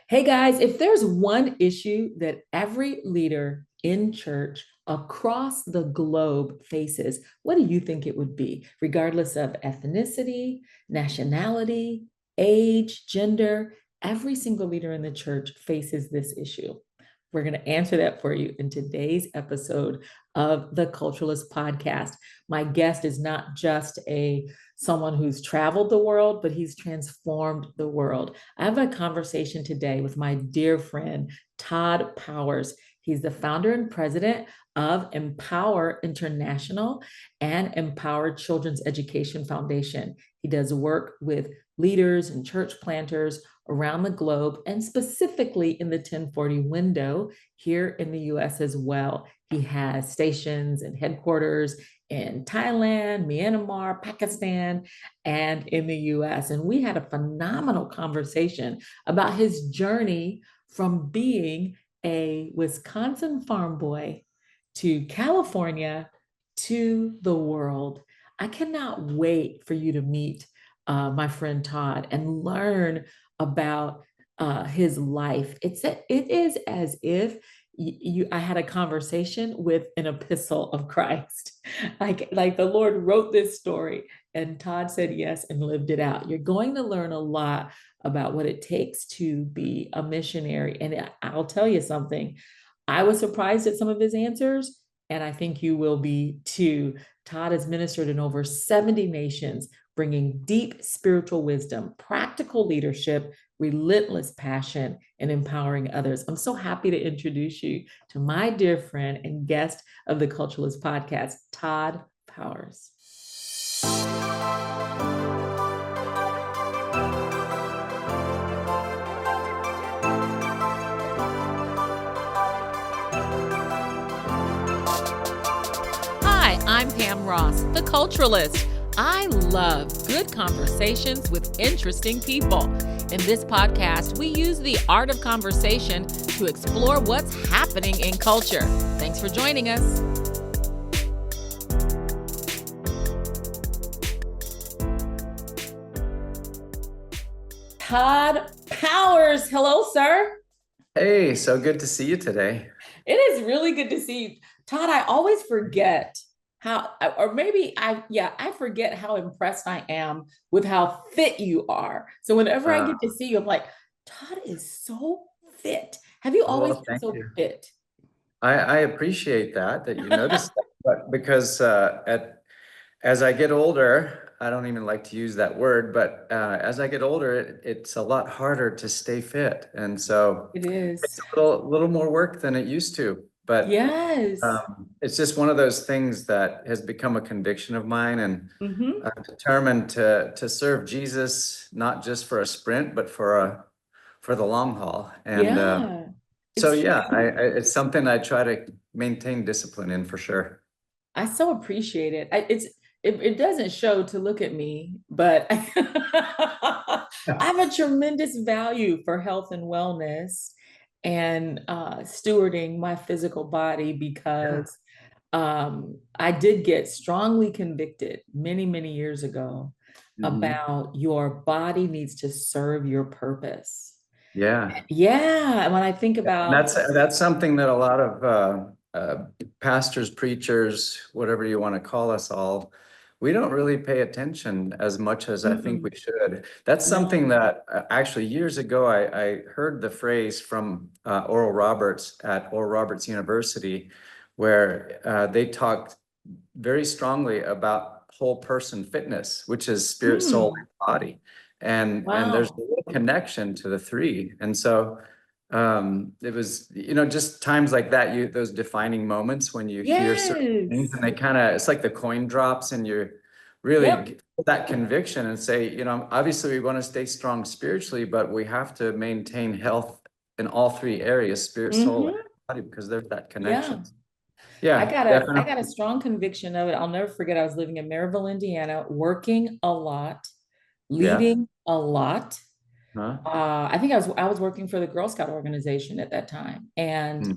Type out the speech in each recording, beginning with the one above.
Hey guys, if there's one issue that every leader in church across the globe faces, what do you think it would be? Regardless of ethnicity, nationality, age, gender, every single leader in the church faces this issue. We're going to answer that for you in today's episode of the Culturalist podcast. My guest is not just a someone who's traveled the world, but he's transformed the world. I have a conversation today with my dear friend, Todd Powers. He's the founder and president of Empower International and Empower Children's Education Foundation. He does work with leaders and church planters around the globe and specifically in the 1040 window here in the US as well. He has stations and headquarters in Thailand, Myanmar, Pakistan, and in the US. And we had a phenomenal conversation about his journey from being a Wisconsin farm boy to California to the world. I cannot wait for you to meet my friend Todd and learn about his life. It is as if I had a conversation with an epistle of Christ. Like the Lord wrote this story and Todd said yes and lived it out. You're going to learn a lot about what it takes to be a missionary. And I'll tell you something. I was surprised at some of his answers, and I think you will be too. Todd has ministered in over 70 nations, bringing deep spiritual wisdom, practical leadership, relentless passion, and empowering others. I'm so happy to introduce you to my dear friend and guest of the Culturalist podcast, Todd Powers. Hi, I'm Pam Ross, the Culturalist. I love good conversations with interesting people. In this podcast, we use the art of conversation to explore what's happening in culture. Thanks for joining us. Todd Powers. Hello, sir. Hey, so good to see you today. It is really good to see you. Todd, I always forget how, or maybe I forget how impressed I am with how fit you are. So whenever I Uh, get to see you, I'm like, Todd is so fit. Have you always well, been thank so you. fit? I appreciate that you noticed that, but because as I get older, I don't even like to use that word, but as I get older, it's a lot harder to stay fit, and so It is. it's a little more work than it used to. But Yes. it's just one of those things that has become a conviction of mine, and Hmm. I'm determined to serve Jesus not just for a sprint, but for the long haul. And Yeah, so it's yeah, true. it's something I try to maintain discipline in for sure. I so appreciate it. It doesn't show to look at me, but I have a tremendous value for health and wellness and stewarding my physical body Yeah. because I did get strongly convicted many, many years ago Hmm. about your body needs to serve your purpose. Yeah. Yeah, and when I think And about that's something that a lot of pastors, preachers, whatever you want to call us all, we don't really pay attention as much as I think mm-mm, we should. That's something no. that actually years ago I heard the phrase from Oral Roberts at Oral Roberts University, where they talked very strongly about whole person fitness, which is spirit, soul, Mm, and body. And there's a wow. real connection to the three. And so it was, just times like that, those defining moments when you hear certain things Yes. and they kind of, it's like the coin drops and you really Yep. get that conviction and say, obviously we want to stay strong spiritually, but we have to maintain health in all three areas, spirit, soul, and Hmm. body, because there's that connection. Yeah. Yeah, I got a definitely. strong conviction of it. I'll never forget. I was living in Maryville, Indiana, working a lot, Yeah. leading a lot. Huh? I was working for the Girl Scout organization at that time, and Hmm.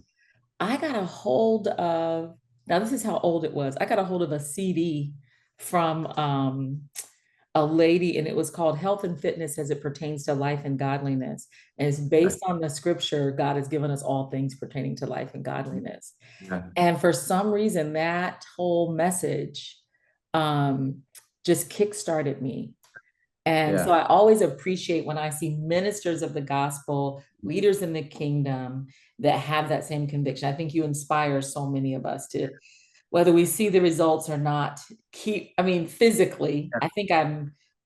I got a hold of, now this is how old it was. I got a hold of a CD from a lady, and it was called Health and Fitness as it pertains to life and godliness. And it's Right. based on the scripture, God has given us all things pertaining to life and godliness. Yeah. And for some reason, that whole message um, just kickstarted me. And so Yeah. I always appreciate when I see ministers of the gospel, leaders in the kingdom that have that same conviction. I think you inspire so many of us to, whether we see the results or not, I mean, physically, I think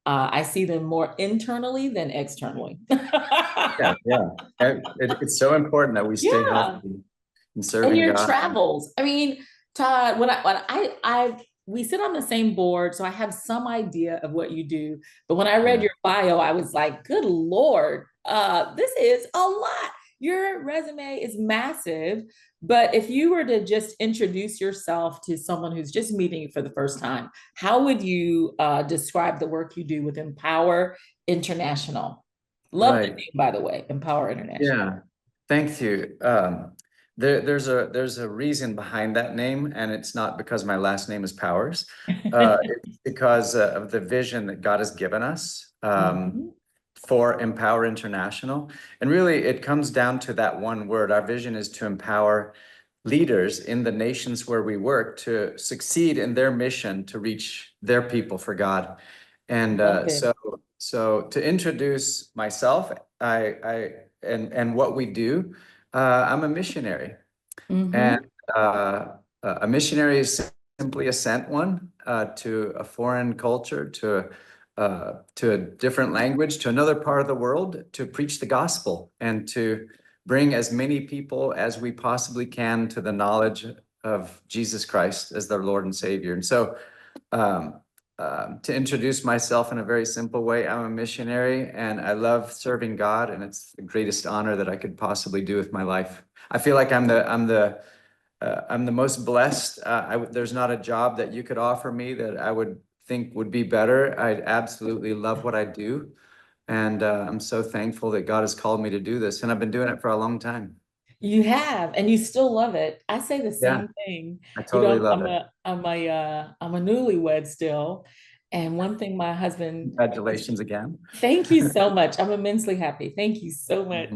I see them more internally than externally. Yeah. Yeah. And it's so important that we stay Yeah. healthy in And serving your God. travels. I mean, Todd, we sit on the same board, so I have some idea of what you do. But when I read Yeah. your bio, I was like, good Lord, this is a lot. Your resume is massive. But if you were to just introduce yourself to someone who's just meeting you for the first time, how would you describe the work you do with Empower International? Love the Right. name, by the way, Empower International. Yeah. Thank you. There's a reason behind that name, and it's not because my last name is Powers. It's because of the vision that God has given us Mhm. for Empower International. And really, it comes down to that one word. Our vision is to empower leaders in the nations where we work to succeed in their mission to reach their people for God. And Love it. so to introduce myself, and what we do, I'm a missionary, and Hmm. uh, a missionary is simply a sent one to a foreign culture, to a different language, to another part of the world, to preach the gospel and to bring as many people as we possibly can to the knowledge of Jesus Christ as their Lord and Savior. And so, um, to introduce myself in a very simple way, I'm a missionary and I love serving God, and it's the greatest honor that I could possibly do with my life. I feel like I'm the most blessed. There's not a job that you could offer me that I would think would be better. I absolutely love what I do. And I'm so thankful that God has called me to do this. And I've been doing it for a long time. You have, and you still love it. I say the Yeah, same thing. I You totally know, love it. I'm a newlywed still. And one thing my husband, Congratulations again. thank you so much. I'm immensely happy. Thank you so much.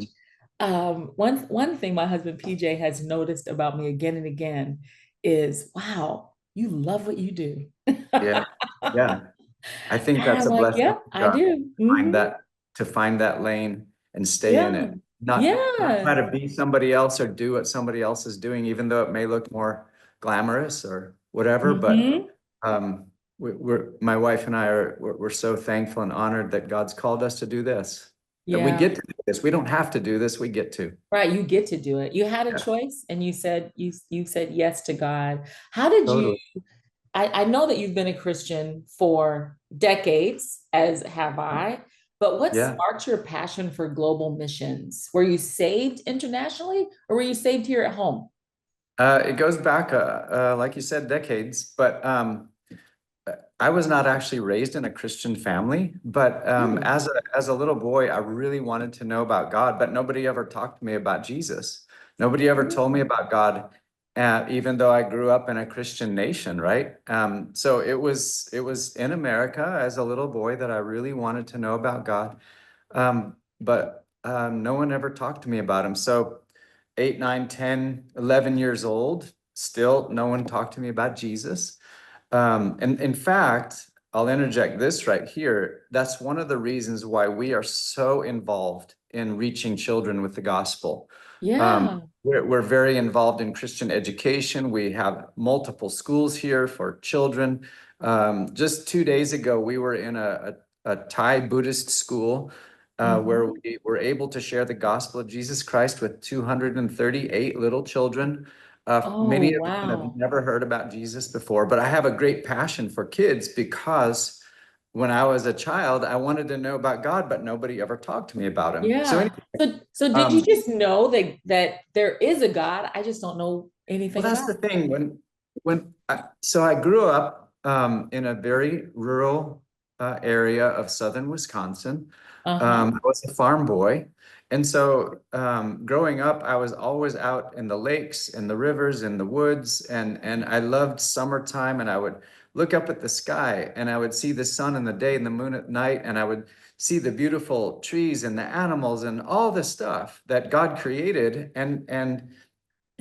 Mhm. One thing my husband PJ has noticed about me again and again is, wow, you love what you do. Yeah, yeah. I think And that's I'm a like, blessing yeah, from I God. do. Find Hmm. that to find that lane and stay in Yeah. it. Not try Yes. to be somebody else or do what somebody else is doing, even though it may look more glamorous or whatever. But Hmm. my wife and I we're so thankful and honored that God's called us to do this. That we Yeah. get to do this. We don't have to do this. We get to. Right, you get to do it. You had a Yeah, choice and you said yes to God. How did you totally. I know that you've been a Christian for decades, as have I, but what Yeah. sparked your passion for global missions? Were you saved internationally or were you saved here at home? It goes back, like you said, decades, but I was not actually raised in a Christian family, but Oh. as a little boy, I really wanted to know about God, but nobody ever talked to me about Jesus. Nobody ever told me Mm. about God, even though I grew up in a Christian nation, right? So it was in America as a little boy that I really wanted to know about God, but no one ever talked to me about him. So 8, 9, 10, 11 years old, still no one talked to me about Jesus. And in fact, I'll interject this right here. That's one of the reasons why we are so involved in reaching children with the gospel. Yeah. We're very involved in Christian education. We have multiple schools here for children. Just 2 days ago, we were in a Thai Buddhist school where Mhm. we were able to share the gospel of Jesus Christ with 238 little children. Oh, Many of them have wow. never heard about Jesus before, but I have a great passion for kids because when I was a child, I wanted to know about God, but nobody ever talked to me about him. So Yeah. anyway, So did you um, just know that there is a God? I just don't know well, anything that's about the thing. So I grew up in a very rural area of southern Wisconsin. it. Uh-huh. I was a farm boy. And so growing up, I was always out in the lakes, in the rivers, in the woods, and I loved summertime. And I would look up at the sky and I would see the sun in the day and the moon at night, and I would see the beautiful trees and the animals and all the stuff that God created. And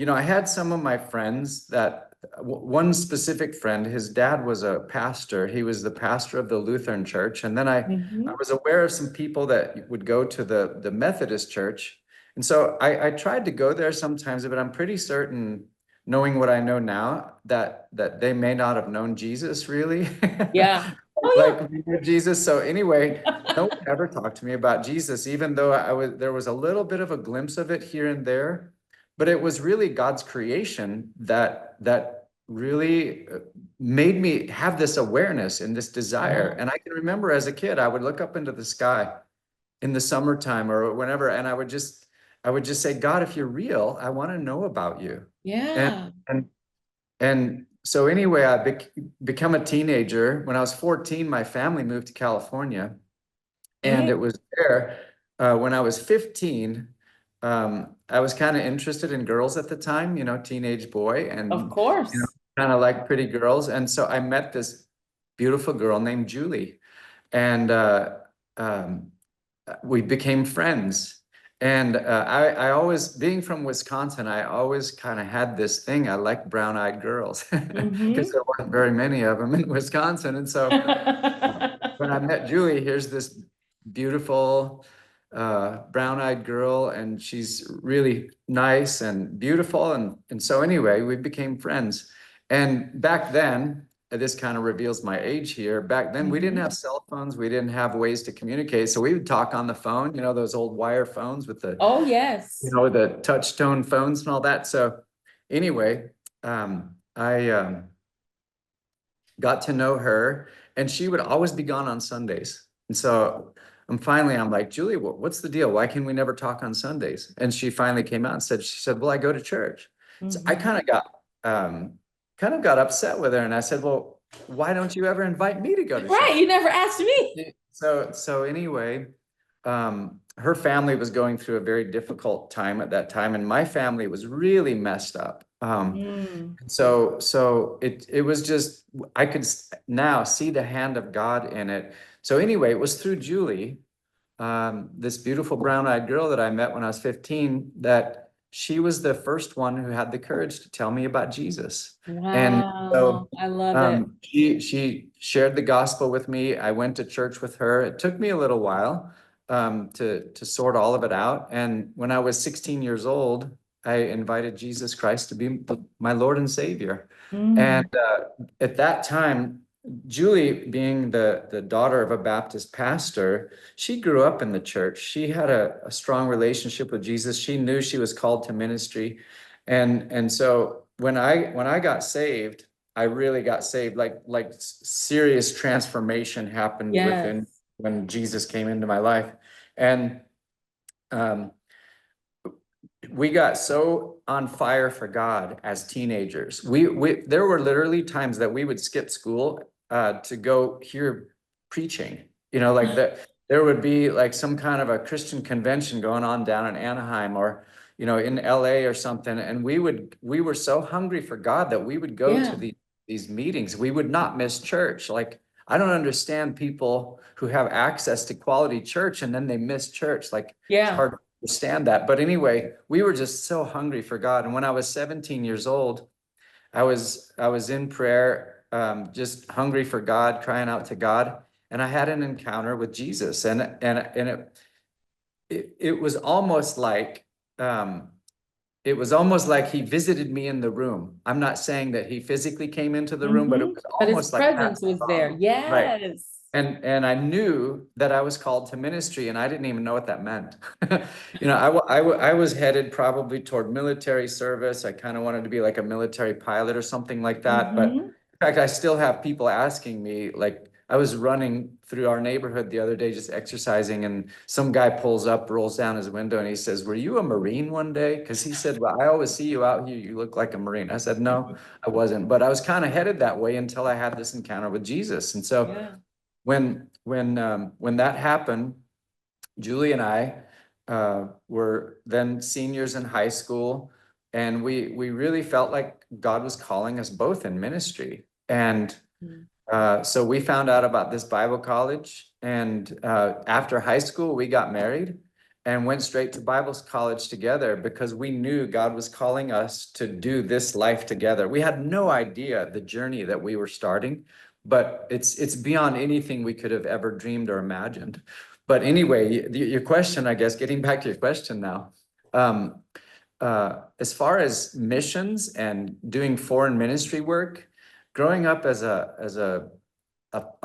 I had some of my friends that one specific friend, his dad was a pastor. He was the pastor of the Lutheran church. And then I Hmm. was aware of some people that would go to the Methodist church. And so I tried to go there sometimes, but I'm pretty certain, knowing what I know now, that they may not have known Jesus really. Yeah. Oh, Like we knew Jesus. So anyway, no yeah. one ever talked to me about Jesus, even though there was a little bit of a glimpse of it here and there. But it was really God's creation that really made me have this awareness and this desire. Yeah. And I can remember as a kid, I would look up into the sky in the summertime or whenever, and I would just say, God, if you're real, I want to know about you. And Yeah. and and so anyway, become a teenager. When I was 14, my family moved to California. And it Mm, was there when I was 15. I was kind of interested in girls at the time, teenage boy, of and course. kind of like pretty girls. And so I met this beautiful girl named Julie, and um, we became friends. And I always, being from Wisconsin, I always kind of had this thing. I like brown-eyed girls because Hmm. there weren't very many of them in Wisconsin. And so when I met Julie, here's this beautiful brown-eyed girl, and she's really nice and beautiful. And so anyway, we became friends. And back then, this kind of reveals my age here. Back then, we didn't Hmm. have cell phones. We didn't have ways to communicate. So we would talk on the phone, those old wire phones with the, Oh, yes. the touch tone phones and all that. So anyway, I got to know her, and she would always be gone on Sundays. And so I'm like, Julie, what's the deal? Why can we never talk on Sundays? And she finally came out and she said, well, I go to church. So I Hmm. kind of got upset with her. And I said, well, why don't you ever invite me to go to Right. church? You never asked me. So anyway, her family was going through a very difficult time at that time, and my family was really messed up. Mm. So it was just, I could now see the hand of God in it. So anyway, it was through Julie, this beautiful brown-eyed girl that I met when I was 15, that she was the first one who had the courage to tell me about Jesus. And so Wow. I love it. she shared the gospel with me. I went to church with her. It took me a little while to sort all of it out. And when I was 16 years old, I invited Jesus Christ to be my Lord and Savior. And Mm. at that time, Julie, being the daughter of a Baptist pastor, she grew up in the church. She had a strong relationship with Jesus. She knew she was called to ministry. And so when I got saved, I really got saved. Like serious transformation happened Yes. within when Jesus came into my life. And um, we got so on fire for God as teenagers. We there were literally times that we would skip school to go hear preaching. Like that there would be like some kind of a Christian convention going on down in Anaheim or in LA or something, and we were so hungry for God that we would go to Yeah. these meetings. We would not miss church. Like I don't understand people who have access to quality church and then they miss church. Like it's Yeah. hard understand that. But anyway, we were just so hungry for God. And when I was 17 years old, I was in prayer, just hungry for God, crying out to God. And I had an encounter with Jesus. And it was almost like he visited me in the room. I'm not saying that he physically came into the room, but it Hmm. was But his almost like that. presence was there. Right. Yes. And I knew that I was called to ministry, and I didn't even know what that meant. I was headed probably toward military service. I kind of wanted to be like a military pilot or something like that. But Hmm. in fact, I still have people asking me, like I was running through our neighborhood the other day, just exercising, and some guy pulls up, rolls down his window, and he says, "Were you a Marine one day?" Because he said, "Well, I always see you out here. You look like a Marine." I said, "No, I wasn't," but I was kind of headed that way until I had this encounter with Jesus. And so Yeah. when that happened, Julie and I were then seniors in high school, and we really felt like God was calling us both in ministry. And So we found out about this Bible college, and after high school, we got married and went straight to Bible college together because we knew God was calling us to do this life together. We had no idea the journey that we were starting, but it's beyond anything we could have ever dreamed or imagined. But anyway, your question, I guess, getting back to your question now, um, as far as missions and doing foreign ministry work, growing up as a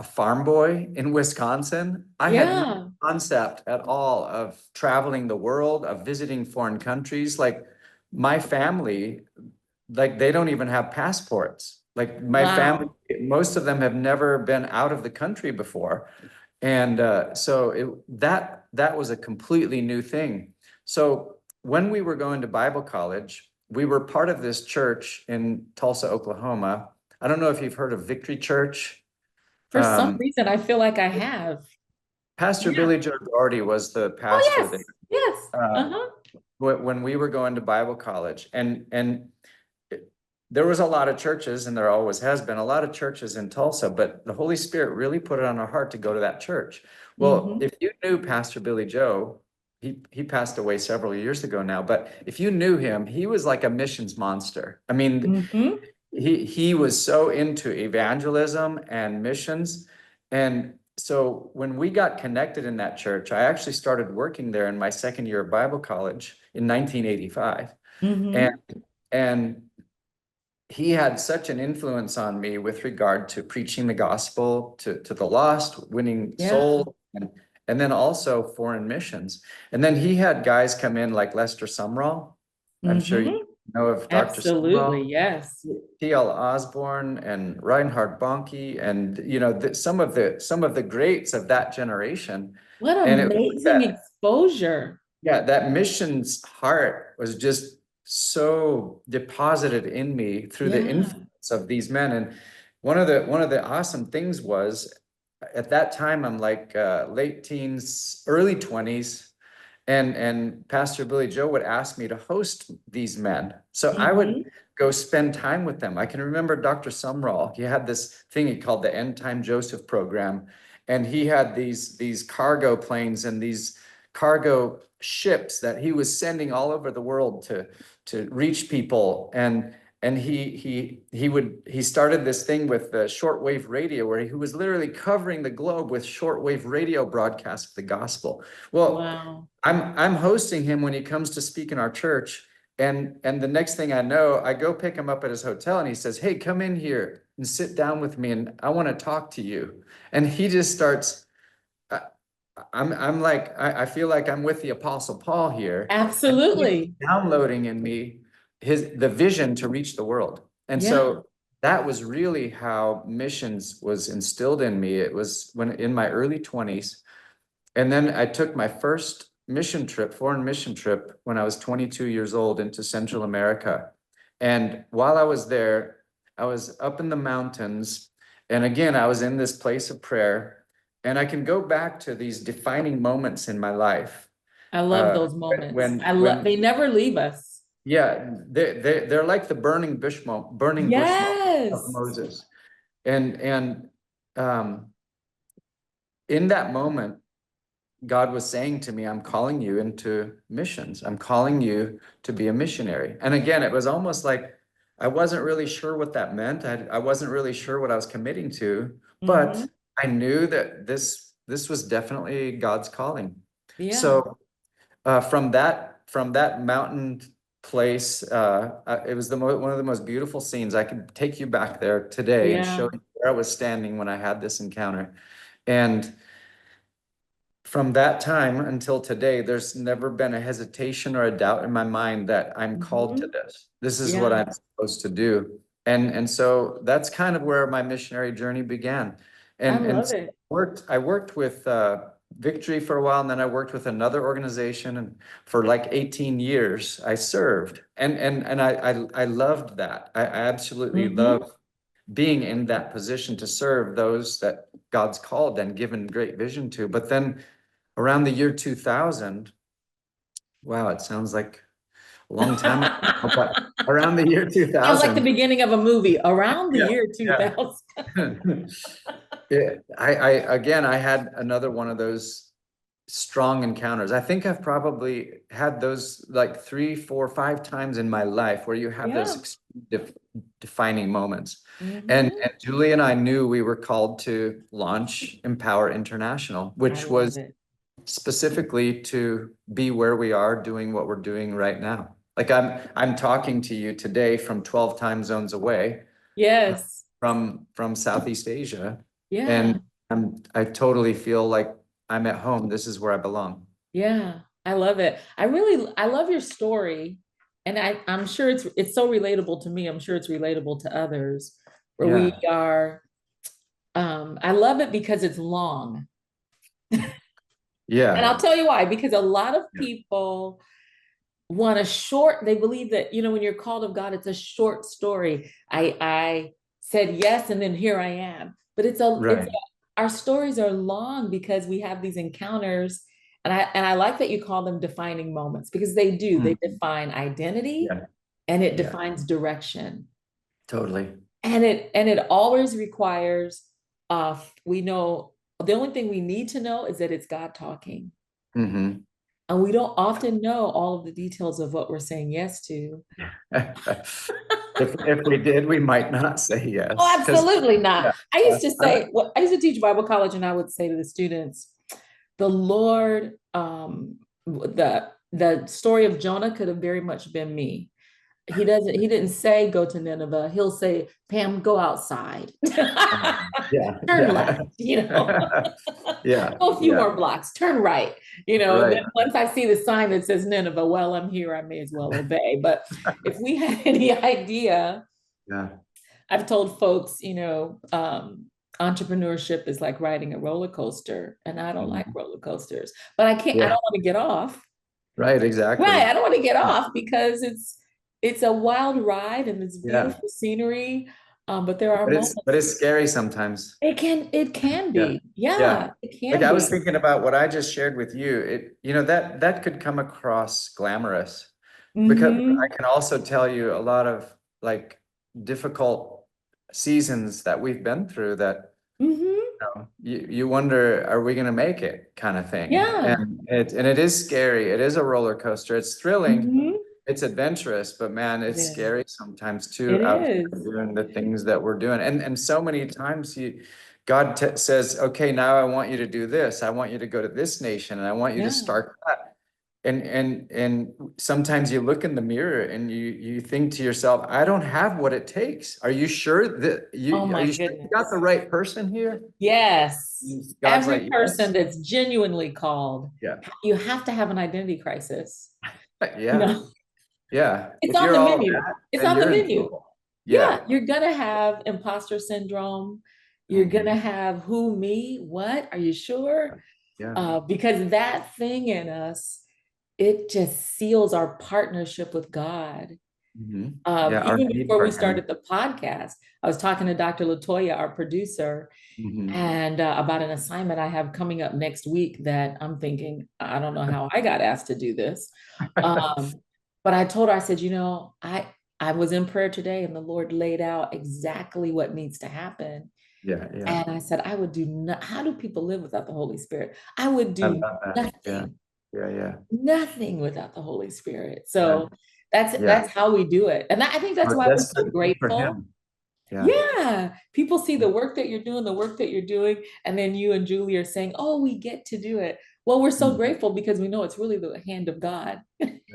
farm boy in Wisconsin, I had no Yeah. concept at all of traveling the world, of visiting foreign countries. Like my family, like they don't even have passports. Like my family, Wow. most of them have never been out of the country before. And so that was a completely new thing. So when we were going to Bible college, we were part of this church in Tulsa, Oklahoma. I don't know if you've heard of Victory Church. For some Um, reason, I feel like I have. Pastor Yeah. Billy Joe Doherty was the Oh, pastor yes. there Yes. uh, Uh-huh. when we were going to Bible college, and there was a lot of churches, and there always has been a lot of churches in Tulsa, but the Holy Spirit really put it on our heart to go to that church. Well, Mm-hmm. if you knew Pastor Billy Joe, he passed away several years ago now, but if you knew him, he was like a missions monster. I mean, Mm-hmm. he was so into evangelism and missions. And so when we got connected in that church, I actually started working there in my second year of Bible college in 1985. And Mm-hmm. and he had such an influence on me with regard to preaching the gospel to the lost, winning Yeah. souls, and then also foreign missions. And then he had guys come in like Lester Sumrall. I'm sure you Mm-hmm. know of Dr. Absolutely. Sumrall. Yes. T.L. Osborne and Reinhard Bonnke, and some of the greats of that generation. What And it was amazing that, exposure. yeah, that missions heart was just so deposited in me through the Yeah. influence of these men. And one of the awesome things was at that time I'm like late teens, early 20s, and Pastor Billy Joe would ask me to host these men. So I would Mm-hmm. go spend time with them. I can remember Dr. Sumrall. He had this thing he called the End Time Joseph program. And he had these cargo planes and these cargo ships that he was sending all over the world to reach people. And he started this thing with the shortwave radio where he was literally covering the globe with shortwave radio broadcasts of the gospel. Well, Wow. I'm hosting him when he comes to speak in our church. And the next thing I know, I go pick him up at his hotel and he says, "Hey, come in here and sit down with me and I want to talk to you." And he just starts, I, I'm like, I feel like I'm with the Apostle Paul here. And he's Absolutely. downloading in me the vision to reach the world. And Yeah. so that was really how missions was instilled in me. It was when in my early 20s. And then I took my first mission trip, foreign mission trip, when I was 22 years old into Central America. And while I was there, I was up in the mountains. And again, I was in this place of prayer. And I can go back to these defining moments in my life. I love those moments. They When never leave us. yeah, they're like the burning bush moment of Yes. Moses. And um, in that moment, God was saying to me, "I'm calling you into missions. I'm calling you to be a missionary." And again, it was almost like I wasn't really sure what that meant. I wasn't really sure what I was committing to, Mm-hmm. but I knew that this was definitely God's calling. Yeah. So from that mountain place, it was one of the most beautiful scenes. I could take you back there today and show Yeah. you where I was standing when I had this encounter. And from that time until today, there's never been a hesitation or a doubt in my mind that I'm called to Mm-hmm. this. This is what Yeah. I'm supposed to do. And so that's kind of where my missionary journey began. I And love so it. I worked with Victory for a while, and then I worked with another organization, and for like 18 years I served. And I loved that. I absolutely Mm-hmm. love being in that position to serve those that God's called and given great vision to. But then around the year 2000, wow, it sounds like a long time ago, but around the year Sounds like the 2000. beginning of a movie, around the Yeah, year yeah. 2000. I had another one of those strong encounters. I think I've probably had those like 3, 4, 5 times in my life where you have Yeah. those defining moments. And, Hmm. and Julie and I knew we were called to launch Empower International, I which love was it. specifically to be where we are doing what we're doing right now. Like I'm talking to you today from 12 time zones away Yes. from Southeast Asia. Yeah. And I totally feel like I'm at home. This is where I belong. Yeah. I love it. I love your story. And I'm sure it's so relatable to me. I'm sure it's relatable to others where we Yeah. are. I love it because it's long. And I'll Yeah. tell you why, because a lot of Yeah. people want a short, they believe that, when you're called of God, it's a short story. I said yes, and then here I am. But Right. our stories are long because we have these encounters. And I like that you call them defining moments because they do. They Mhm. define identity Yeah. and it Yeah. defines direction. Totally. And it always requires we know the only thing we need to know is that it's God talking. Hmm. And we don't often know all of the details of what we're saying yes to. If we did, we might not say Oh, yes. Because absolutely not. yeah, I used to say, well, I used to teach Bible college, and I would say to the students, the Lord, the story of Jonah could have very much been me. He didn't say go to Nineveh. He'll say, Pam, go outside. yeah, Turn yeah, left, yeah, go a few yeah, more blocks, turn right, and then right. once I see the sign that says Nineveh, well, I'm here, I may as well obey. But if we had any idea, Yeah. I've told folks, entrepreneurship is like riding a roller coaster, and I don't like Mhm. roller coasters, but I Yeah, don't want to get off. right, Right, exactly. I don't want to get off because it's a wild ride and it's Yeah, beautiful scenery. But there are but it's moments scary sometimes. it can Yeah. be. Yeah, Yeah. it Like can I was be. thinking about what I just shared with you. That could come across glamorous because Mm-hmm. I can also tell you a lot of like difficult seasons that we've been through that Mm-hmm. you wonder, are we going to make it kind of thing? Yeah. And it is scary. It is a roller coaster. It's thrilling. Mm-hmm. It's adventurous, but man, It it's is. scary sometimes too, It out is. here doing the things that we're doing. And so many times God says, okay, now I want you to do this. I want you to go to this nation and I want you to Yeah. start that. And sometimes you look in the mirror and you think to yourself, I don't have what it takes. Are you sure that Oh are my you sure you got the goodness. right person here? Yes. God's Every like, person yes. that's genuinely called, Yeah. you have to have an identity crisis. You Yeah. know, Yeah. it's If on you're the all menu. that, It's then on the you're in menu. trouble. Yeah, Yeah. you're gonna have imposter syndrome. You're gonna Mhm. have who, me, what? Are you sure? Yeah. Because that thing in us, it just seals our partnership with God. Mhm. Yeah. Our Even need before for we him. started the podcast, I was talking to Dr. Latoya, our producer, Mhm. and about an assignment I have coming up next week that I'm thinking, I don't know how I got asked to do this. Um, but I told her, I said, I was in prayer today and the Lord laid out exactly what needs to happen. Yeah. Yeah. And I said, I would do not, how do people live without the Holy Spirit? I would I do love that. Yeah. nothing, Yeah. Yeah. nothing without the Holy Spirit. Yeah. So that's Yeah. that's how we do it. And I think that's Our why we're so desperate need for grateful. him. Yeah. Yeah. People see the work that you're doing, the work that you're doing, and then you and Julie are saying, oh, we get to do it. Well, we're so Mhm. grateful because we know it's really the hand of God.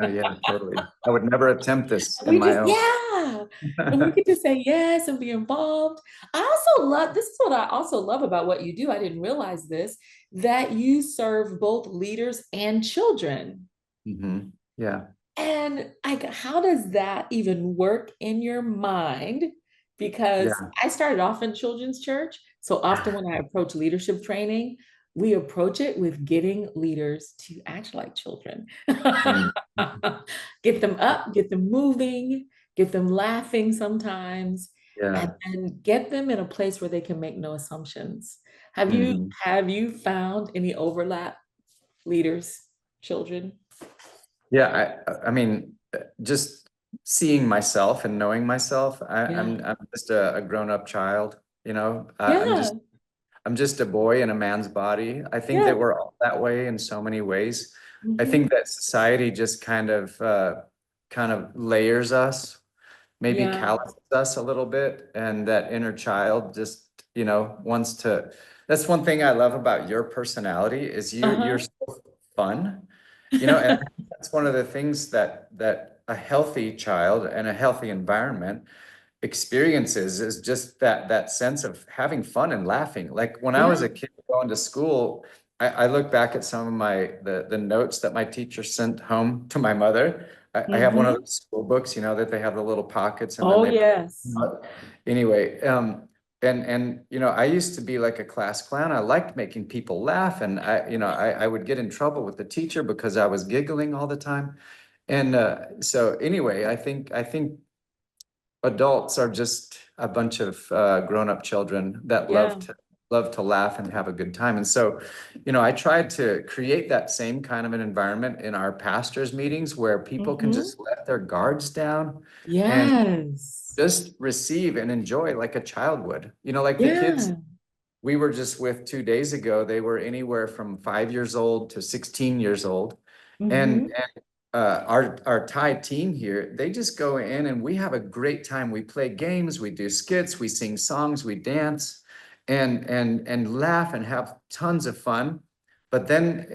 Oh, yeah, totally. I would never attempt this in We my just, own. yeah. And we get to say yes and be involved. I also love, this is what I also love about what you do. I didn't realize this, that you serve both leaders and children. Mhm. Yeah. And like, how does that even work in your mind? Because Yeah. I started off in children's church. So often when I approach leadership training, we approach it with getting leaders to act like children. Mm. Get them up, get them moving, get them laughing sometimes, and Yeah. then get them in a place where they can make no assumptions. Have you Mhm. have you found any overlap, leaders, children? Yeah. I mean, just seeing myself and knowing myself. Yeah. I'm just a grown-up child, you know. Yeah. I'm just a boy in a man's body. I think Yeah. that we're all that way in so many ways. I Hmm. think that society just kind of layers us, maybe Yeah. calluses us a little bit, and that inner child just, wants to. That's one thing I love about your personality is you're Uh-huh. so fun, and I think that's one of the things that a healthy child and a healthy environment experiences is just that sense of having fun and laughing. Like when I was Yeah. a kid going to school, I look back at some of the notes that my teacher sent home to my mother. I have one of Hmm. those school books, that they have the little pockets and then Oh, they put, yes. anyway, and I used to be like a class clown. I liked making people laugh, and I would get in trouble with the teacher because I was giggling all the time. And so anyway, I think adults are just a bunch of grown-up children that Yeah. love to laugh and have a good time. And so, I tried to create that same kind of an environment in our pastors' meetings where people can Hmm. just let their guards down and Yes. just receive and enjoy like a child would. Like the kids Yeah. we were just with 2 days ago, they were anywhere from 5 years old to 16 years old. And Hmm. our Thai team here, they just go in and we have a great time. We play games, we do skits, we sing songs, we dance and laugh and have tons of fun. But then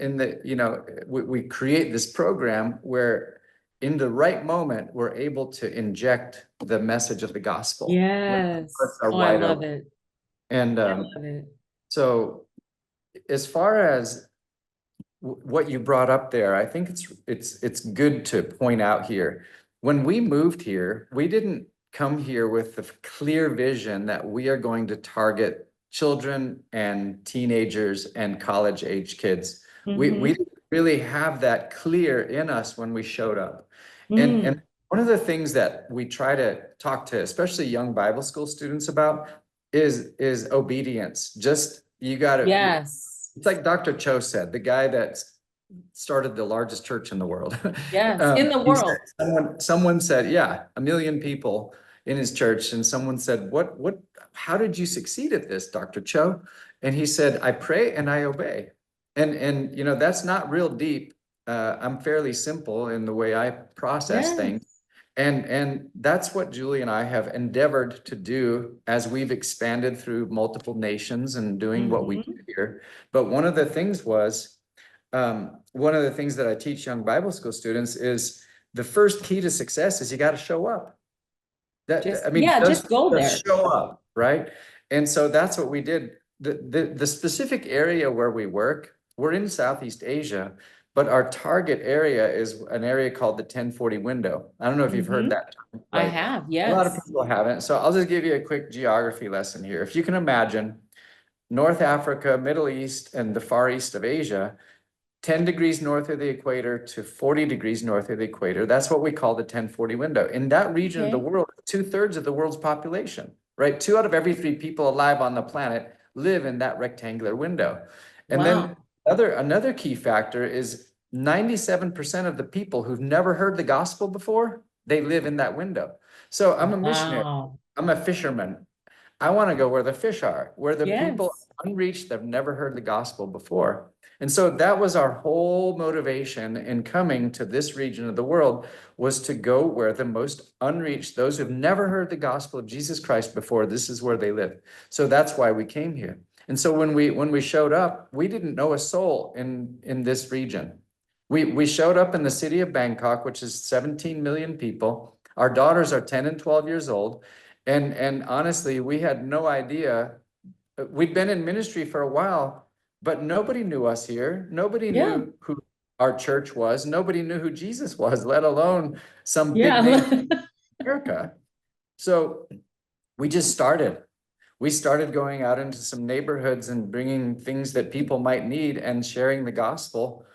we create this program where in the right moment, we're able to inject the message of the gospel. Hearts Yes. are Oh, I wide love open. it. And I love it. so as far as what you brought up there, I think it's good to point out here. When we moved here, we didn't come here with the clear vision that we are going to target children and teenagers and college age kids. We Hmm. didn't really have that clear in us when we showed up. And Mm. one of the things that we try to talk to, especially young Bible school students about is obedience. Just you got to Yes. it's like Dr. Cho said, the guy that started the largest church in the world. Yes. In the He said, world. someone said, yeah, 1 million people in his church. And someone said, how did you succeed at this, Dr. Cho? And he said, I pray and I obey. And that's not real deep. I'm fairly simple in the way I process things. Yes. And that's what Julie and I have endeavored to do as we've expanded through multiple nations and doing what we do Hmm. here. But one of the things that I teach young Bible school students is the first key to success is you got to show up. I mean, Yeah, just go just there. show up, right? And so that's what we did. The specific area where we work, we're in Southeast Asia, but our target area is an area called the 1040 window. I don't know if you've heard Hmm. that term, I right? have, A lot of yes. people haven't. So I'll just give you a quick geography lesson here. If you can imagine North Africa, Middle East, and the Far East of Asia, 10 degrees north of the equator to 40 degrees north of the equator. That's what we call the 1040 window. In that region of the Okay. world, 2/3 of the world's population, right? 2 out of every 3 people alive on the planet live in that rectangular window. And then Wow. another key factor is 97% of the people who've never heard the gospel before, they live in that window. So I'm a missionary. Wow. I'm a fisherman. I want to go where the fish are, where the people Yes. are unreached, they've never heard the gospel before. And so that was our whole motivation in coming to this region of the world, was to go where the most unreached, those who've never heard the gospel of Jesus Christ before, this is where they live. So that's why we came here. And so when we showed up, we didn't know a soul in this region. We showed up in the city of Bangkok, which is 17 million people. Our daughters are 10 and 12 years old. And honestly, we had no idea. We'd been in ministry for a while, but nobody knew us here. Nobody Yeah. knew who our church was. Nobody knew who Jesus was, let alone some big name Yeah. in America. So we just started. We started going out into some neighborhoods and bringing things that people might need and sharing the gospel,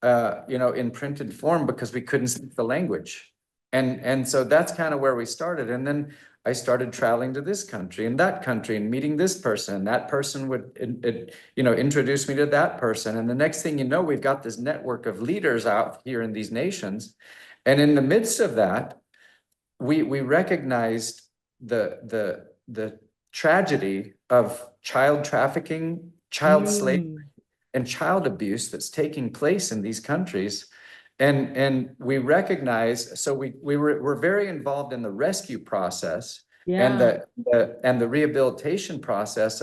in printed form because we couldn't speak the language. And so that's kind of where we started. And then I started traveling to this country and that country and meeting this person. And that person would, introduce me to that person. And the next thing you know, we've got this network of leaders out here in these nations. And in the midst of that, we recognized the tragedy of child trafficking, child slavery, Mm. and child abuse that's taking place in these countries. And we recognize, so we're very involved in the rescue process and Yeah. the rehabilitation process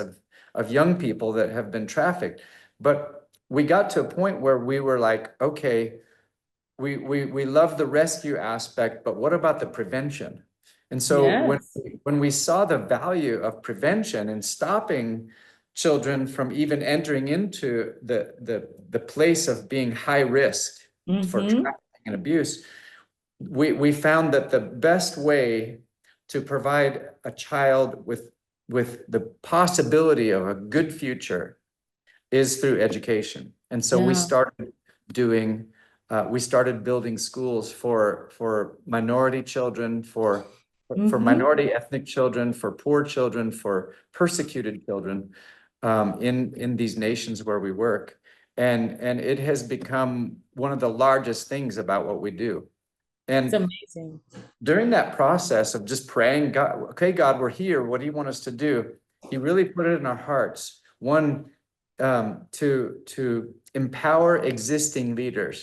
of young people that have been trafficked. But we got to a point where we were like, okay, we love the rescue aspect, but what about the prevention? And so Yes. when we saw the value of prevention and stopping children from even entering into the place of being high risk for Mm-hmm. trafficking and abuse, we found that the best way to provide a child with the possibility of a good future is through education. And so Yeah. doing, we started building schools for minority children, for Mm-hmm. minority ethnic children, for poor children, for persecuted children, in these nations where we work. And it has become one of the largest things about what we do. It's And amazing. during that process of just praying, God, okay, God, we're here. What do you want us to do? He really put it in our hearts. One, to empower existing leaders.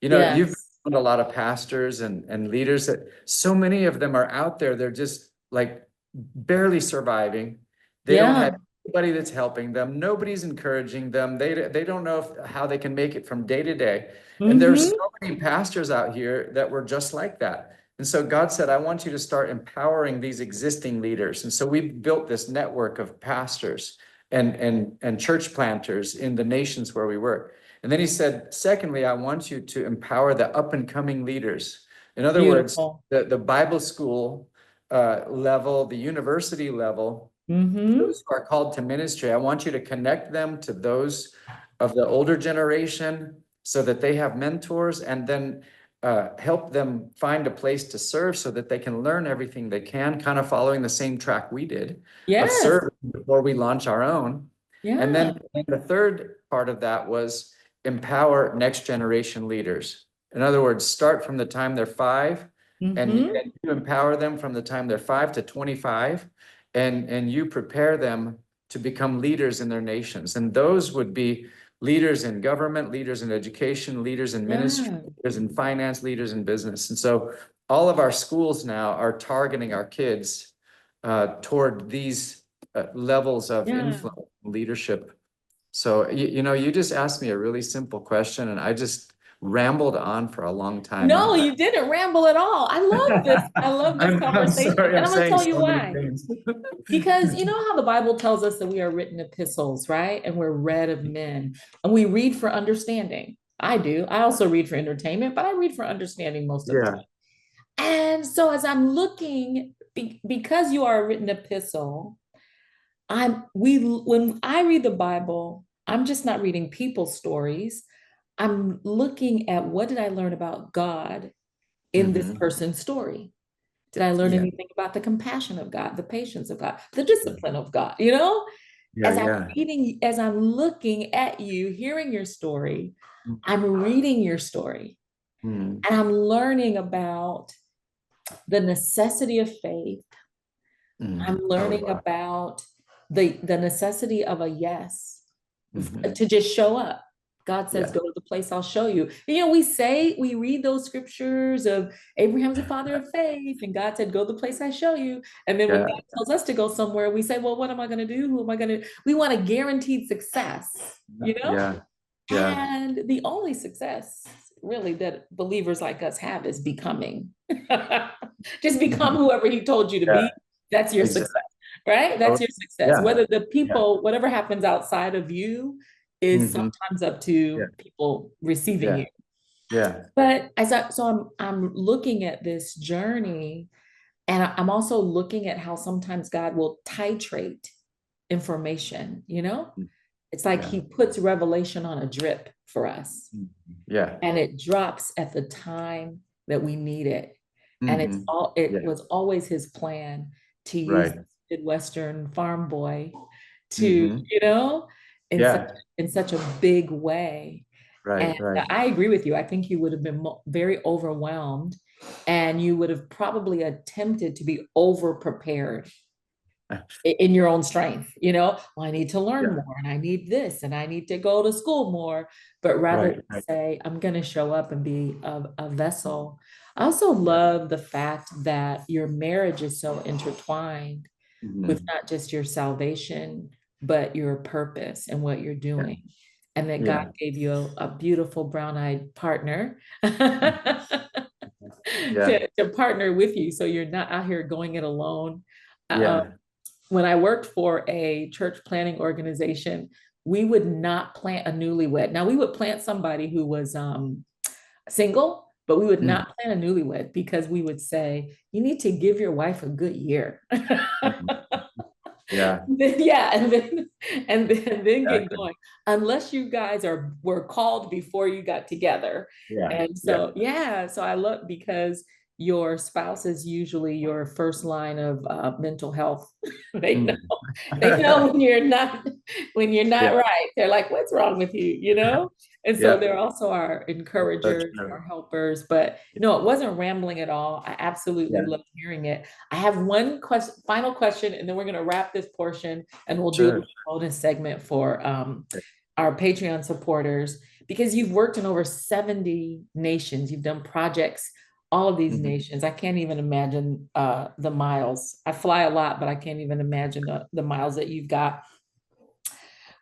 You know, you've Yes. found a lot of pastors and leaders that so many of them are out there. They're just like barely surviving. They don't have Yeah. anybody that's helping them. Nobody's encouraging them. They don't know how they can make it from day to day. And there's Mm-hmm. so many pastors out here that were just like that. And so God said, I want you to start empowering these existing leaders. And so we built this network of pastors and church planters in the nations where we work. And then he said, secondly, I want you to empower the up and coming leaders. In other words, Beautiful. the Bible school level, the university level, Mm-hmm. those who are called to ministry, I want you to connect them to those of the older generation so that they have mentors, and then help them find a place to serve so that they can learn everything they can, kind of following the same track we did of Yes. serving before we launch our own. And Yeah. then the third part of that was empower next generation leaders. In other words, start from the time they're 5, Mm-hmm. and you empower them from the time they're 5 to 25, and you prepare them to become leaders in their nations. And those would be leaders in government, leaders in education, leaders in ministry, Yeah. leaders in finance, leaders in business. And so all of our schools now are targeting our kids toward these levels of Yeah. influence and leadership. So, you know, you just asked me a really simple question and I just rambled on for a long time. No, you didn't ramble at all. I love this. I love this I'm conversation. sorry, And I'm I'm going to saying tell you so many why. things. Because you know how the Bible tells us that we are written epistles, right? And we're read of men. And we read for understanding. I do. I also read for entertainment, but I read for understanding most of the Yeah. time. And so as I'm looking, because you are a written epistle, when I read the Bible, I'm just not reading people's stories. I'm looking at what did I learn about God in this Hmm. person's story? Did I learn Yeah. anything about the compassion of God, the patience of God, the discipline of God? You know, Yeah. Yeah. as I'm looking at you, hearing your story, I'm reading your story Mm-hmm. and I'm learning about the necessity of faith. I'm Oh, learning wow. about the necessity of a yes, Hmm. to just show up. God says, Yeah. go to the place I'll show you. You know, we read those scriptures of Abraham's a father of faith, and God said, go to the place I show you. And then when Yeah. God tells us to go somewhere, we say, well, what am I going to do? Who am I going to? We want a guaranteed success, you know? Yeah. Yeah. And the only success really that believers like us have is becoming. Just become whoever he told you to Yeah. be. That's your Exactly. success, right? Oh, That's your success. yeah. Whether the Yeah. people, whatever happens outside of you, is Hmm. sometimes up Yeah. to people receiving Yeah. you. Yeah. But I'm looking at this journey, and I'm also looking at how sometimes God will titrate information, you know? It's like Yeah. he puts revelation on a drip for us, Mhm. Yeah. and it drops at the time that we need it. And Hmm. it Yeah. was always his plan to use Right. this Midwestern farm boy to, Hmm. you know, in such Yeah. in such a big way. Right, And right. I agree with you. I think you would have been very overwhelmed and you would have probably attempted to be over prepared in your own strength, well, I need to learn Yeah, more and I need this and I need to go to school more, but rather right, than right. say, I'm going to show up and be a vessel. I also Yeah. love the fact that your marriage is so intertwined with Mhm. not just your salvation, but your purpose and what you're Yeah, doing. And that God yeah, gave you a beautiful brown-eyed partner yeah, to partner with you. So you're not out here going it alone. Uh, yeah. when I worked for a church planting organization, we would not plant a newlywed. Now we would plant somebody who was single, but we would Mhm. not plant a newlywed because we would say, you need to give your wife a good year. Mhm. Yeah, Yeah, and then get exactly. going. Unless you guys were called before you got together. Yeah, And yeah. so yeah, so I love because your spouse is usually your first line of mental health. They know Mhm. they know when you're not Yeah, right. They're like, what's wrong with you? And so yeah. they're also our That's so encouragers, our true. helpers. But no, it wasn't rambling at all. I absolutely Yeah, love hearing it. I have one final question, and then we're going to wrap this portion, and we'll do a sure. bonus segment for our Patreon supporters because you've worked in over 70 nations. You've done projects all of these Mhm. nations. I can't even imagine the miles. I fly a lot, but I can't even imagine the miles that you've got.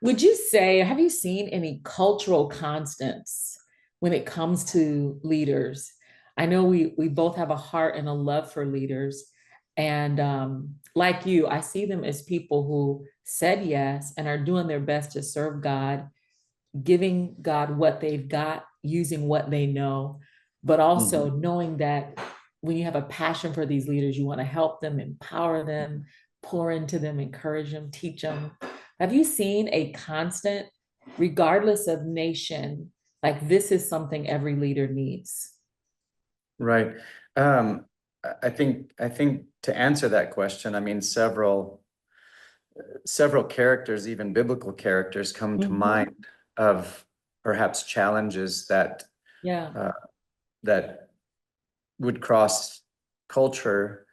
Would you say, have you seen any cultural constants when it comes to leaders? I know we both have a heart and a love for leaders. And like you, I see them as people who said yes and are doing their best to serve God, giving God what they've got, using what they know, but also Mhm. knowing that when you have a passion for these leaders, you want to help them, empower them, pour into them, encourage them, teach them. Have you seen a constant, regardless of nation, like this is something every leader needs? Right. I think to answer that question, I mean, several characters, even biblical characters, come to Mhm. mind of perhaps challenges Yeah. uh, that would cross culture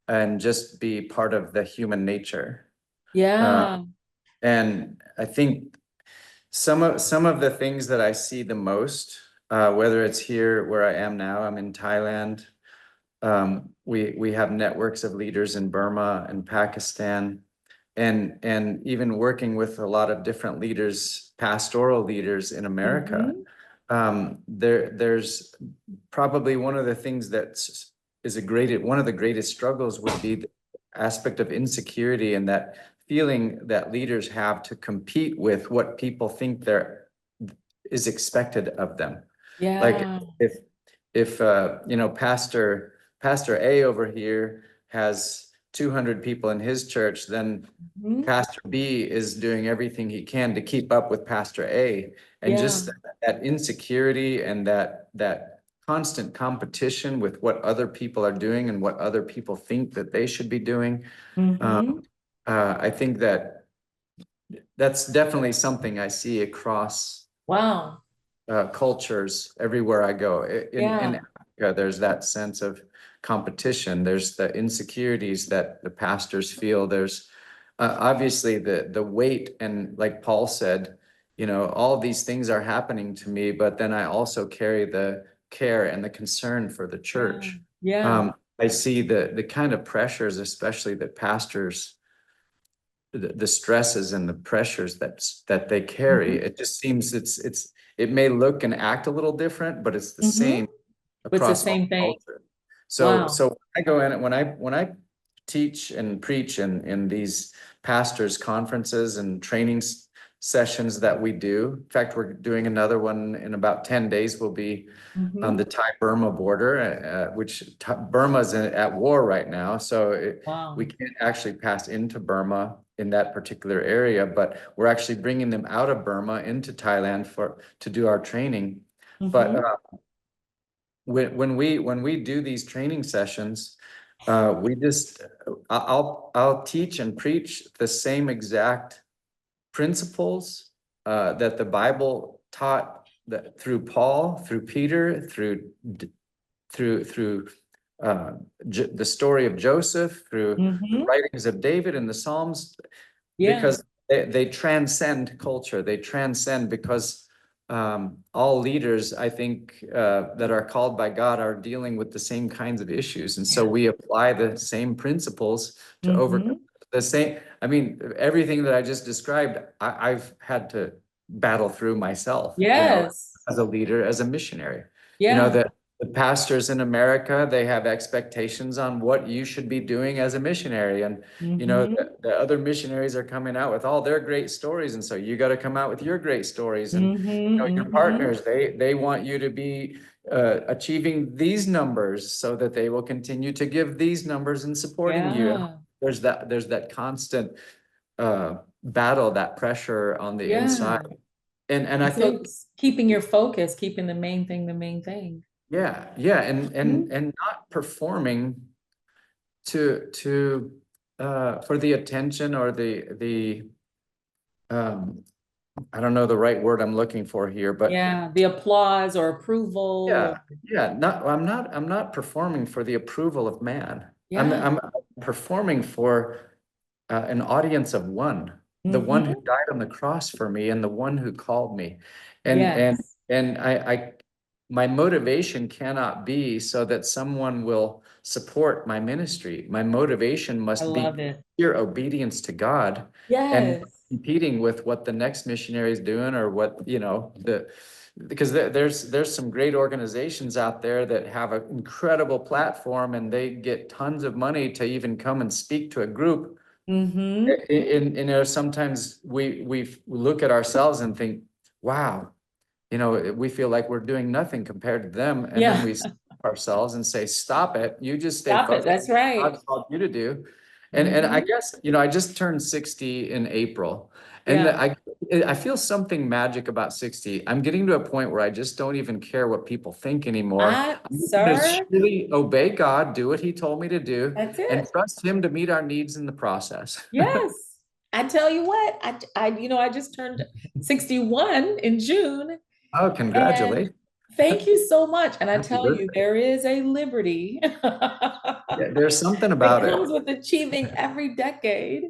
and just be part of the human nature. Uh, Yeah. and I think some of the things that I see the most, whether it's here where I am now, I'm in Thailand. We have networks of leaders in Burma and Pakistan, and even working with a lot of different leaders, pastoral leaders in America. Mhm. There's probably one of the things one of the greatest struggles would be the aspect of insecurity and that feeling that leaders have to compete with what people think there is expected of them. Like Yeah. if Pastor A over here has 200 people in his church, then Mhm. Pastor B is doing everything he can to keep up with Pastor A. And Yeah. just that insecurity and that constant competition with what other people are doing and what other people think that they should be doing. Um, Mhm. I think that's definitely something I see across Wow. cultures everywhere I go. In Yeah. Africa, there's that sense of competition. There's the insecurities that the pastors feel. There's obviously the weight, and like Paul said, all these things are happening to me, but then I also carry the care and the concern for the Yeah. church. Yeah. I see the kind of pressures, especially that pastors the stresses and the pressures that they carry. Mhm. It just seems it may look and act a little different, but it's the Mhm. same But it's the across all same thing. culture. So Wow. so when I go in when I teach and preach in these pastors conferences and sessions that we do. In fact, we're doing another one in about 10 days. We'll be on the Mhm. Thai-Burma border, which Burma's at war right now. So we Wow. can't actually pass into Burma in that particular area, but we're actually bringing them out of Burma into Thailand to do our training. But Mhm. when we do these training sessions, we just I'll teach and preach the same exact principles that the Bible taught through Paul, through Peter, through the story of Joseph, through the Mm-hmm. writings of David and the Psalms, Yeah. because they transcend culture. They transcend because all leaders, I think, that are called by God are dealing with the same kinds of issues. And so Yeah. we apply the same principles to overcome Mm-hmm. the same. I mean, everything that I just described, I've had to battle through myself, Yes. as a leader, as a missionary. Yeah. The pastors in America, they have expectations on what you should be doing as a missionary. And Mm-hmm. the other missionaries are coming out with all their great stories, and so you got to come out with your great stories. And Mm-hmm. your Mm-hmm. partners, they want you to be achieving these numbers so that they will continue to give these numbers in supporting you. And Yeah. there's that constant battle, that pressure on the Yeah. inside. And I And so think, it's keeping your focus, keeping the main thing. yeah, and Mhm. not performing to for the attention or the um I don't know the right word I'm looking for here, but Yeah, the applause or approval. yeah, yeah, I'm not performing for the approval of man. Yeah. I'm performing for an audience of one, the one who Mm-hmm. died on the cross for me and the one who called me. And Yes. my motivation cannot be so that someone will support my ministry. My motivation I must be love it. pure obedience to God, and Yes. competing with what the next missionary is doing, or what, because there's some great organizations out there that have an incredible platform, and they get tons of money to even come and speak to a group. Mm-hmm. Sometimes we look at ourselves and think, wow, we feel like we're doing nothing compared to them. And then Yeah. we stop ourselves and say, stop it. You just stay Stop it. focused That's on what right. God's called you to do. And I Mm-hmm. guess, I just turned 60 in April. And Yeah. I feel something magic about 60. I'm getting to a point where I just don't even care what people think anymore. I'm going to Sir, really obey God, do what he told me to do, that's and it. trust him to meet our needs in the process. Yes. I tell you what, I just turned 61 in June. Oh, And congratulations. thank you so much. And I Happy tell you, birthday. there is a liberty Yeah, there's something that about it. comes with achieving every decade.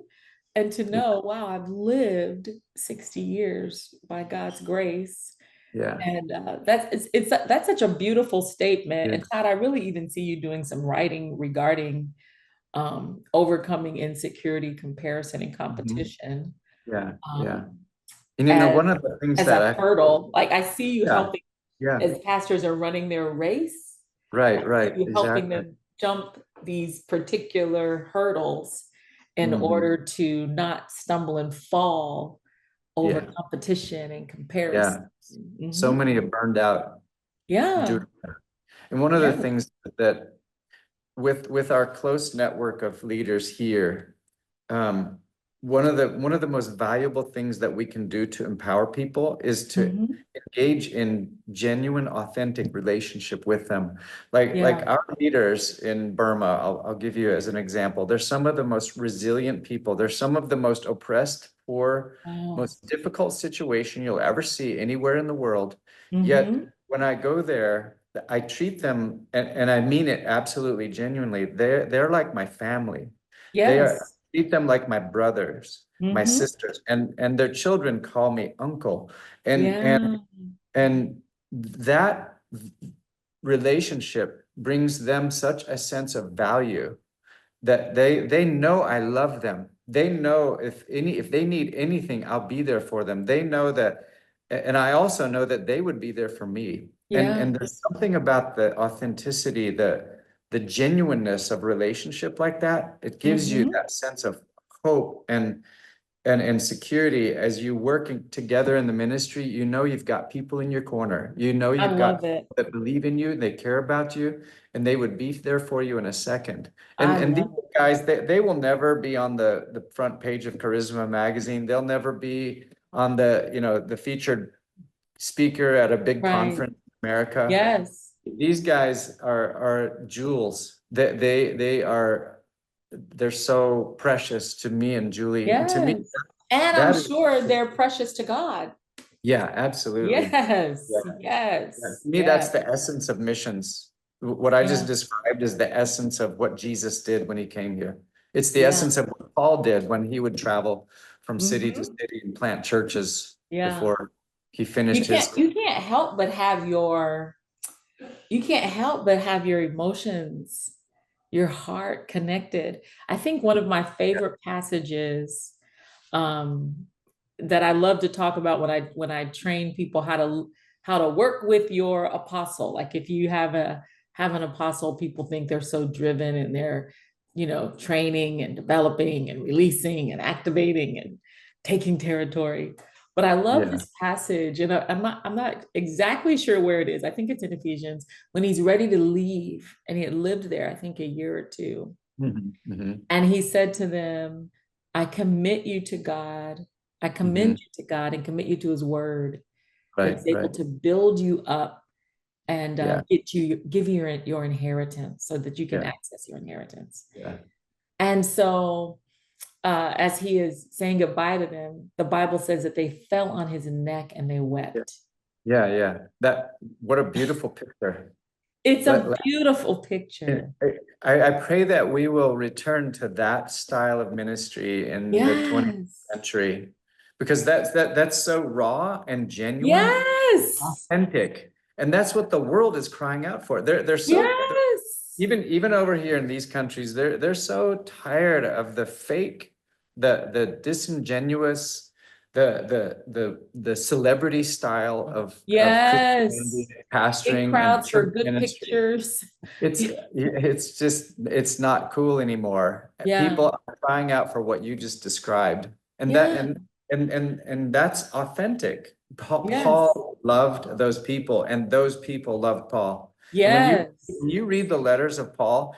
And to Yeah, know, wow, I've lived 60 years by God's grace. yeah, And that's such a beautiful statement. yeah. And Todd, I really even see you doing some writing regarding overcoming insecurity, comparison, and Mhm. competition. Yeah, yeah. Um, And as one of the things as that a I, hurdle. Like I see you yeah, helping yeah, as pastors are running their race. I right, see right, you helping exactly. them jump these particular hurdles in Hmm. order to not stumble and fall over Yeah, competition and comparison. yeah. So Mhm. many have burned out doing Yeah. that. And one of the Yes. things that with our close network of leaders here, um, one of the most valuable things that we can do to empower people is to Mhm. engage in genuine, authentic relationship with them. Like Yeah. our leaders in Burma, I'll give you as an example. They're some of the most resilient people. They're some of the most oppressed, poor, Oh. most difficult situation you'll ever see anywhere in the world. Yet Mhm. when I go there, I treat them, and I mean it absolutely genuinely. They're like my family. They are Yes. treat them like my brothers, my Mhm. sisters, and their children call me uncle. And and Yeah. and that relationship brings them such a sense of value that they know I love them. They know if they need anything, I'll be there for them. They know that, and I also know that they would be there for me. And there's Yes. something about the authenticity, the genuineness of relationship like that. It gives you Mhm. that sense of hope and security as you working together in the ministry. You've got people in your corner. I You've got love people it. that believe in you, they care about you, and they would be there for you in a second. I And these love it. guys, they will never be on the front page of Charisma magazine. They'll never be on the featured speaker at a big Right. conference in America. Yes. These guys are jewels. They're so precious to me and Julie. And to me, Yes. And I'm that is, sure they're precious to God. Yeah, absolutely. Yeah. Yes, Yeah. yes, To me, that's yes, the essence of missions. What I just yeah, described is the essence of what Jesus did when he came here. It's the yeah. essence of what Paul did when he would travel from city to Hmm. city and plant churches Yeah. before he finished his. You can't help but have you can't help but have your emotions, your heart connected. I think one of my favorite passages um, that I love to talk about when I train people how to work with your apostle. Like if you have an apostle, people think they're so driven and they're, training and developing and releasing and activating and taking territory. But I love Yeah. this passage, and I'm not exactly sure where it is. I think it's in Ephesians when he's ready to leave, and he had lived there, I think, a year or two. Mhm, mhm. And he said to them, I commit you to God. I Mhm. commend you to God and commit you to his word that Right, is able right. to build you up and Yeah, give you your inheritance so that you can yeah, access your inheritance. yeah, And so, as he is saying goodbye to them, the Bible says that they fell on his neck and they yeah, wept. yeah, yeah. What a beautiful picture. It's Let, a let- beautiful and picture. I pray that we will return to that style of ministry in the 20th Yes. century, because that's so raw and genuine, Yes. authentic. And that's what the world is crying out for. They're so Yes. even over here in these countries, they're so tired of the fake, the disingenuous, the celebrity style of Christianity, Yes. Big pastoring and crowds for church good ministry. pictures. It's just it's not cool anymore. Yeah. People are crying out for what you just described, and that Yeah. and that's authentic. Yes. Paul loved those people, and those people loved Paul. And Yes. when you read the letters of Paul,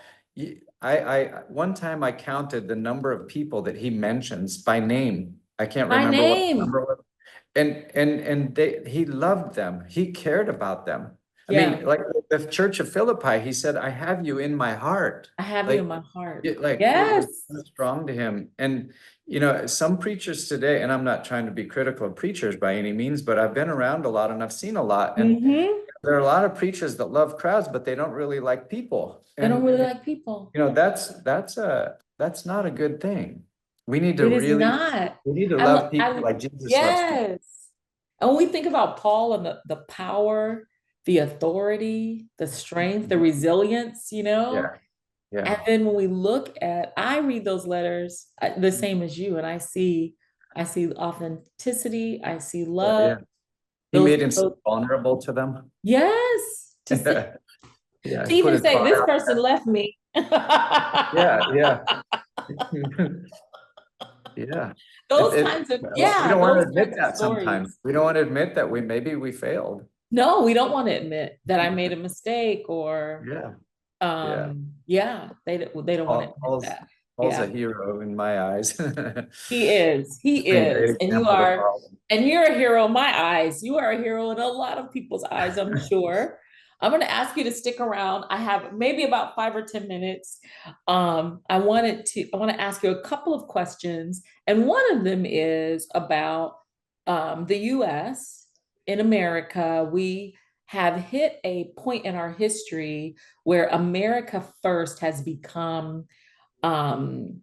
I one time I counted the number of people that he mentions by name. I can't By remember what the name. number was. And he loved them. He cared about them. I mean, Yeah. like the church of Philippi, he said, "I have you in my heart." I have you in Like, my heart. it was Yes. so strong to him. And some preachers today, and I'm not trying to be critical of preachers by any means, but I've been around a lot and I've seen a lot. And Hmm. there are a lot of preachers that love crowds, but they don't really like people. They don't And really like people. that's not a good thing. We need to It is really not. we need to I, love lo- people I, like Jesus loves people. yes. And when we think about Paul and the power, the authority, the strength, the resilience, Yeah, and yeah, then when we look at, I read those letters the same as you, and I see authenticity, I see yeah, love. yeah. He Those, made himself those vulnerable to them. yes, Yeah, to he put even his say heart this out person there. left me. Yeah, yeah. Yeah. Those kinds of, We don't want to those admit kinds of that sometimes. stories. We don't want to admit that maybe we failed. No, we don't want to admit that I made a mistake or Yeah, yeah. yeah, they don't want to Paul, admit Paul's, that. Paul's a Yeah. hero in my eyes. He is. He A great is. example to follow. And you're a hero in my eyes. You are a hero in a lot of people's eyes, I'm sure. I'm going to ask you to stick around. I have maybe about 5 or 10 minutes. I want to ask you a couple of questions. And one of them is about the US. In America. We have hit a point in our history where America first has become um,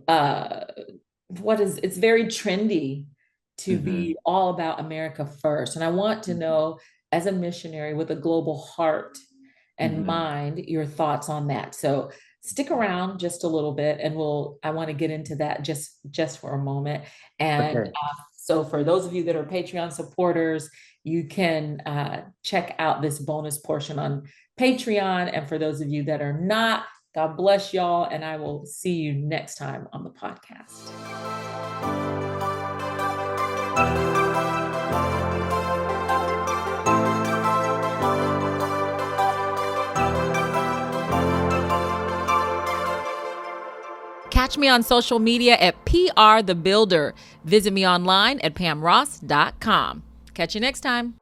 uh, it's very trendy to Mhm, be all about America first. And I want to mhm, know, as a missionary with a global heart and mhm. mind, your thoughts on that. So stick around just a little bit, and I want to get into that just for a moment. And Okay. so for those of you that are Patreon supporters, you can check out this bonus portion on Patreon. And for those of you that are not, God bless y'all, and I will see you next time on the podcast. Catch me on social media at PR The Builder. Visit me online at pamross.com. Catch you next time.